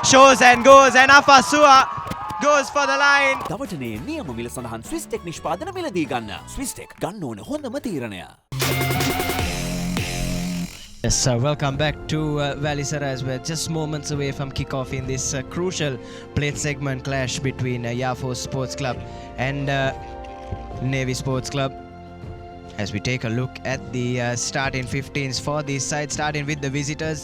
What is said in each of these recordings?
shows and goes, and Afasua goes for the line. දවටනේ නියම මිල සඳහන් ස්විස් ටෙක් නිෂ්පාදන මිලදී ගන්න. ස්විස් ටෙක් ගන්න ඕන හොඳම තීරණය. Yes, welcome back to Valisara as we're just moments away from kickoff in this crucial plate segment clash between Yafo Sports Club and Navy Sports Club. As we take a look at the starting 15s for this side, starting with the visitors,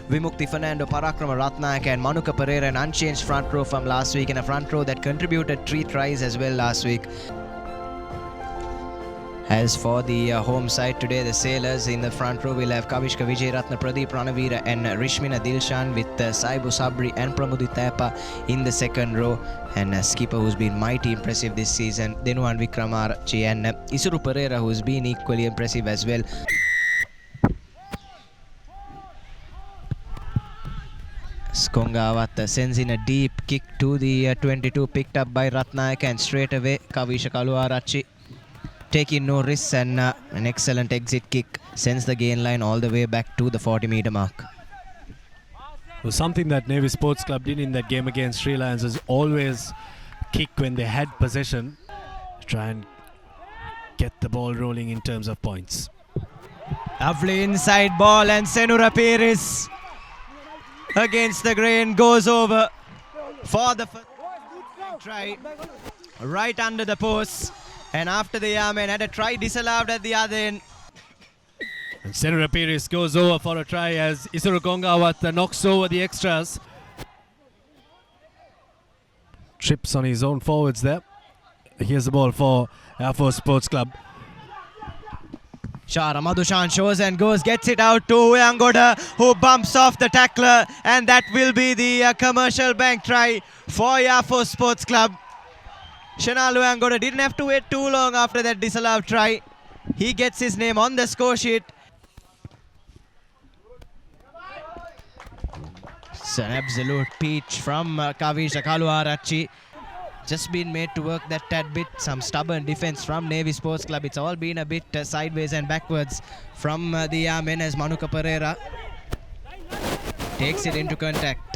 Vimukti Fernando, Parakrama Ratnayaka and Manuka Pereira, an unchanged front row from last week, and a front row that contributed 3 tries as well last week. As for the home side today, the Sailors in the front row will have Kavishka Vijayaratna, Pradeep Ranavira and Rishmina Dilshan, with Saibu Sabri and Pramudit Thapa in the second row, and a skipper who's been mighty impressive this season, Denuan Vikramarchi, and Isuru Pereira, who's been equally impressive as well. Skongawat sends in a deep kick to the 22, picked up by Ratnayaka, and straight away Kavisha Kaluarachi taking no risks, and an excellent exit kick sends the gain line all the way back to the 40-meter mark. Well, something that Navy Sports Club did in that game against Sri Lions is always kick when they had possession, try and get the ball rolling in terms of points. Lovely inside ball, and Senura Peiris against the grain goes over for the first try right under the post. And after the Yamen had a try disallowed at the other end. And Senura Peiris goes over for a try as Isuru Kongawat knocks over the extras. Trips on his own forwards there. Here's the ball for Air Force Sports Club. Shara Madhushan shows and goes, gets it out to Uyangoda, who bumps off the tackler, and that will be the Commercial Bank try for Air Force Sports Club. Shanal Uyangoda didn't have to wait too long after that disallowed try. He gets his name on the score sheet. It's an absolute peach from Kavisha Kaluarachi. Just been made to work that tad bit. Some stubborn defense from Navy Sports Club. It's all been a bit sideways and backwards from the Yamen as Manuka Pereira takes it into contact.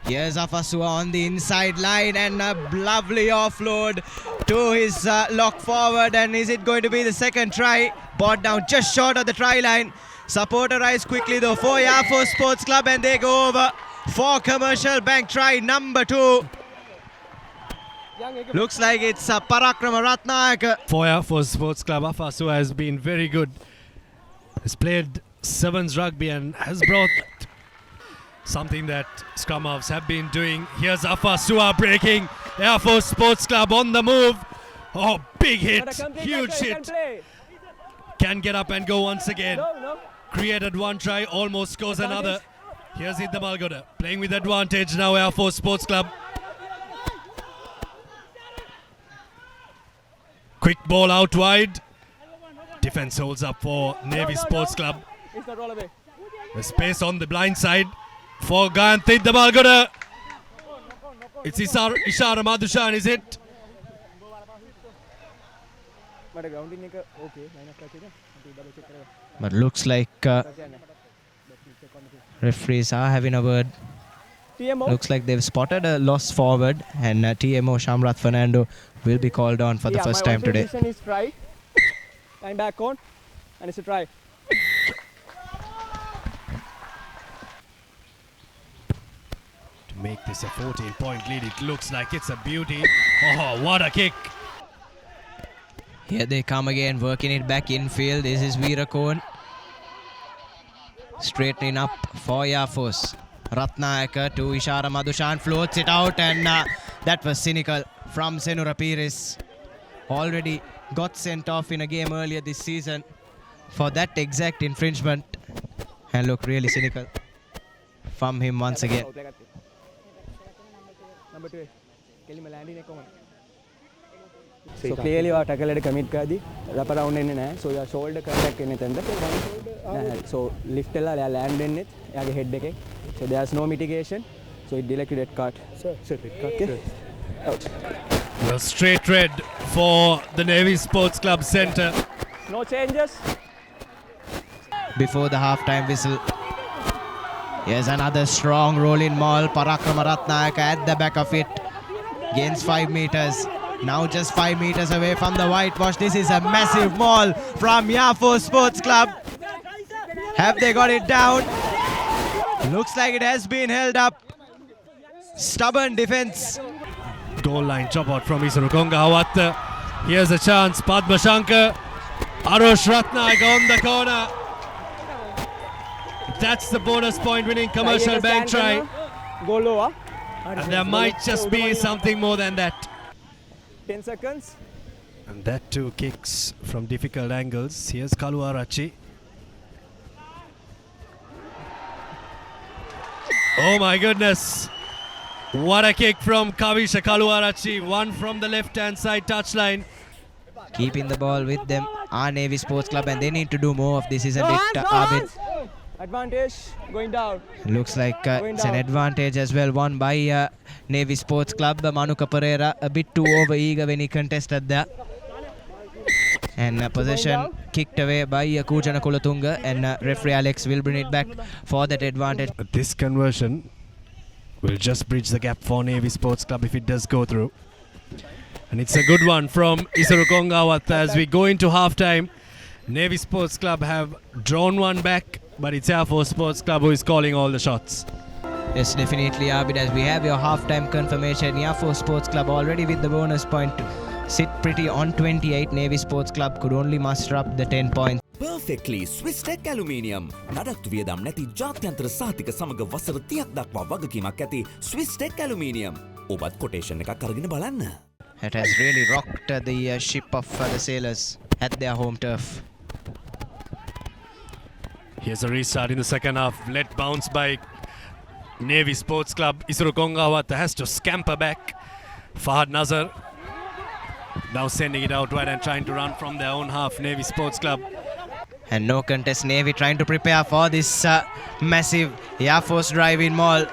Here's Afasua on the inside line, and a lovely offload to his lock forward. And is it going to be the second try? Brought down just short of the try line. Supporterized quickly though for Yafo Sports Club, and they go over for Commercial Bank try number 2. Looks like it's Parakrama Ratnayaka. For Yafo Sports Club, Afasua has been very good. Has played sevens rugby and has brought something that scrum halves have been doing. Here's Afasua breaking. Air Force Sports Club on the move. Oh, big hit. Huge hit. Can get up and go once again. Created one try, almost scores another. Here's Idda Malgoda playing with advantage now, Air Force Sports Club. Quick ball out wide. Defense holds up for Navy Sports Club. The space on the blind side for Gayanthi Idda Malgoda. It's Ishara Madhushan, is it? But looks like referees are having a word. Looks like they've spotted a loss forward, and TMO Shamrat Fernando will be called on for the first time today. Position is try. Line back on, and it's a try. To make this a 14-point lead, it looks like it's a beauty. Oh, what a kick. Here they come again, working it back infield. This is Veerakon. Straightening up for Yafos. Ratnayaka to Ishara Madhushan, floats it out, and that was cynical from Senura Peiris. Already got sent off in a game earlier this season for that exact infringement. And look, really cynical from him once again. Number 2. So clearly you are tackle commit kadi wrap around in naha, so your shoulder contact in it, so lift ella land in it yage head ekek, so there's no mitigation, so it delay red card. Sir, red card. Okay. Out. Well, straight red for the Navy Sports Club centre. No changes. Before the half-time whistle. Here's another strong rolling maul. Parakrama Ratnayaka at the back of it. Gains 5 meters. Now just 5 meters away from the whitewash. This is a massive maul from Yafo Sports Club. Have they got it down? Looks like it has been held up. Stubborn defense. Goal line drop out from Isuru Kongawatta. Here's a chance. Padma Shankar. Arush Ratnayaka on the corner. That's the bonus point winning commercial bank try. Go lower. And there might just be something more than that. 10 seconds. And that too kicks from difficult angles. Here's Kaluarachi. Oh my goodness. What a kick from Kavisha Kaluarachi. One from the left hand side touchline. Keeping the ball with them are Navy Sports Club, and they need to do more of this, isn't it, Abid? Advantage going down. Looks like it's an advantage as well, won by Navy Sports Club. Manuka Pereira a bit too over eager when he contested that. And possession kicked away by Kujana Kulatunga, and referee Alex will bring it back for that advantage. This conversion will just bridge the gap for Navy Sports Club if it does go through. And it's a good one from Isuru Kongawatta as we go into half-time. Navy Sports Club have drawn one back, but it's Air Force Sports Club who is calling all the shots. Yes, definitely, Abid, as we have your half-time confirmation. Yafo Sports Club already with the bonus point. Sit pretty on 28. Navy Sports Club could only muster up the 10 points. Perfectly Swiss Tech Aluminium. නඩත්තු වියදම් නැති ජාත්‍යන්තර සහතික සමග වසර 30ක් දක්වා වගකීමක් ඇති Swiss Tech Aluminium. ඔබත් කොටේෂන් එකක් අරගෙන බලන්න. It has really rocked the ship of the sailors at their home turf. Here's a restart in the second half. Let bounce by Navy Sports Club. Isuru Kongawatta has to scamper back. Fahad Nazar now sending it out wide and trying to run from their own half. Navy Sports Club. And no contest. Navy trying to prepare for this massive Air Force drive-in maul.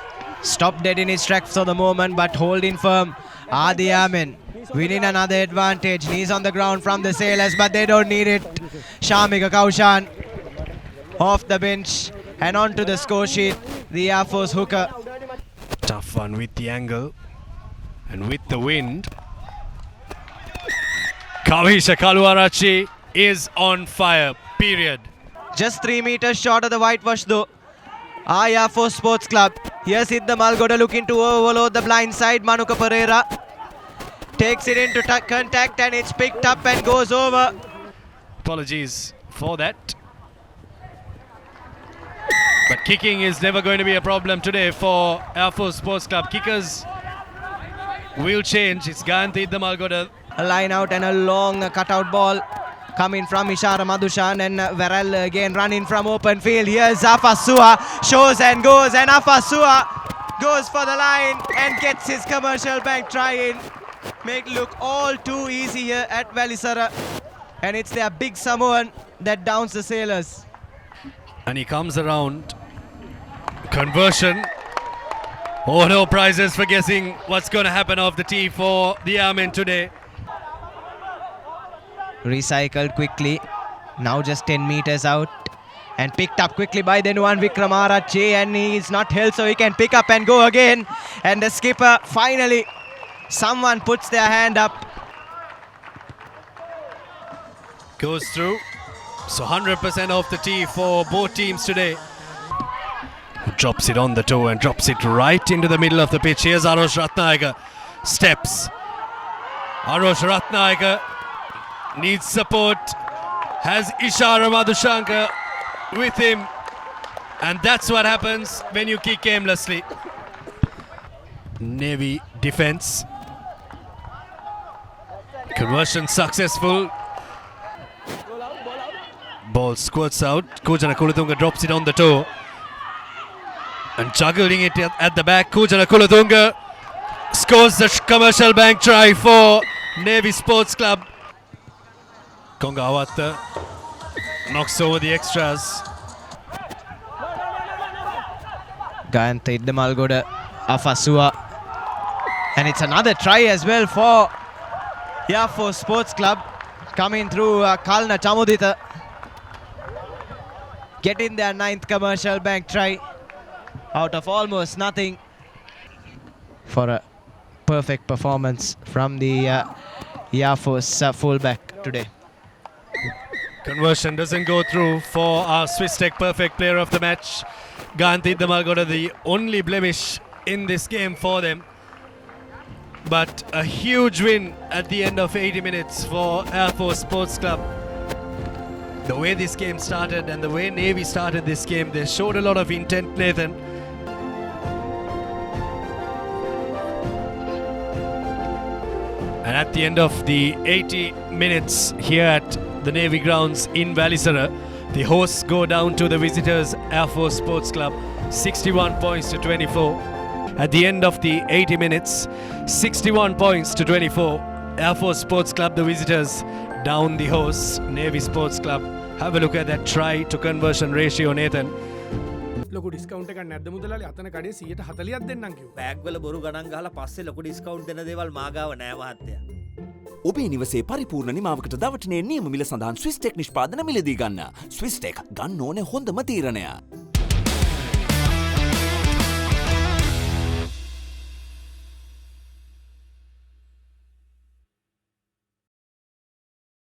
Stopped dead in its tracks for the moment, but holding firm. Adi Amin winning another advantage. Knees on the ground from the sailors, but they don't need it. Shamika Kaushan off the bench and onto the score sheet. The Air Force hooker. Tough one with the angle and with the wind. Kavisha Kaluarachi is on fire, period. Just 3 meters short of the whitewash though. Air Force Sports Club. Here's Siddha Malgoda looking to overload the blind side. Manuka Pereira takes it into contact and it's picked up and goes over. Apologies for that. But kicking is never going to be a problem today for Air Force Sports Club. Kickers will change. It's Gayanthi Malgoda. A line out and a long cutout ball coming from Ishara Madhushan, and Varel again running from open field. Here's Afasua, shows and goes, and Afasua goes for the line and gets his commercial bank try in. Make it look all too easy here at Valisara, and it's their big Samoan that downs the sailors. And he comes around. Conversion. Oh no, prizes for guessing what's going to happen off the tee for the Airmen today. Recycled quickly. Now just 10 meters out. And picked up quickly by Denuan Vikramarachi. And he is not held, so he can pick up and go again. And the skipper, finally, someone puts their hand up. Goes through. So 100% off the tee for both teams today. Drops it on the toe and drops it right into the middle of the pitch. Here's Arush Ratnayaka. Steps. Arush Ratnayaka needs support. Has Ishara Madhushankar with him. And that's what happens when you kick aimlessly. Navy defense. Conversion successful. Ball squirts out. Kujana Kulatunga drops it on the toe. And juggling it at the back. Kujana Kulatunga scores the commercial bank try for Navy Sports Club. Kongawatta knocks over the extras. Gayanthi Malgoda, Afasua. And it's another try as well for Air Force Sports Club. Coming through Kalna Chamudita. Getting their 9th commercial bank try. out of almost nothing for a perfect performance from the Yafos fullback today. Conversion doesn't go through for our Swiss Tech perfect player of the match. Ganthi Damalgoda, the only blemish in this game for them. But a huge win at the end of 80 minutes for Air Force Sports Club. The way this game started and the way Navy started this game, they showed a lot of intent, Nathan. And at the end of the 80 minutes here at the Navy grounds in Valisara, the hosts go down to the visitors Air Force Sports Club 61 points to 24. At the end of the 80 minutes, 61 points to 24. Air Force Sports Club, the visitors, down the hosts Navy Sports Club. Have a look at that try to conversion ratio, Nathan. ලොකු discount එකක් නැද්ද මුදලාලි අතන කඩේ 140ක් දෙන්නම් කිව්වා. Bag වල බොරු ගණන් ගහලා පස්සේ ලොකු ඩිස්කවුන්ට් දෙන දේවල් මාගාව නෑ මහත්තයා. ඔබේ නිවසේ පරිපූර්ණ නිමාවකට දවටනේ නියම මිල සඳහන් ස්විස් ටෙක් නිෂ්පාදන මිලදී ගන්න. ස්විස් ටෙක් ගන්න ඕනේ හොඳම තීරණය.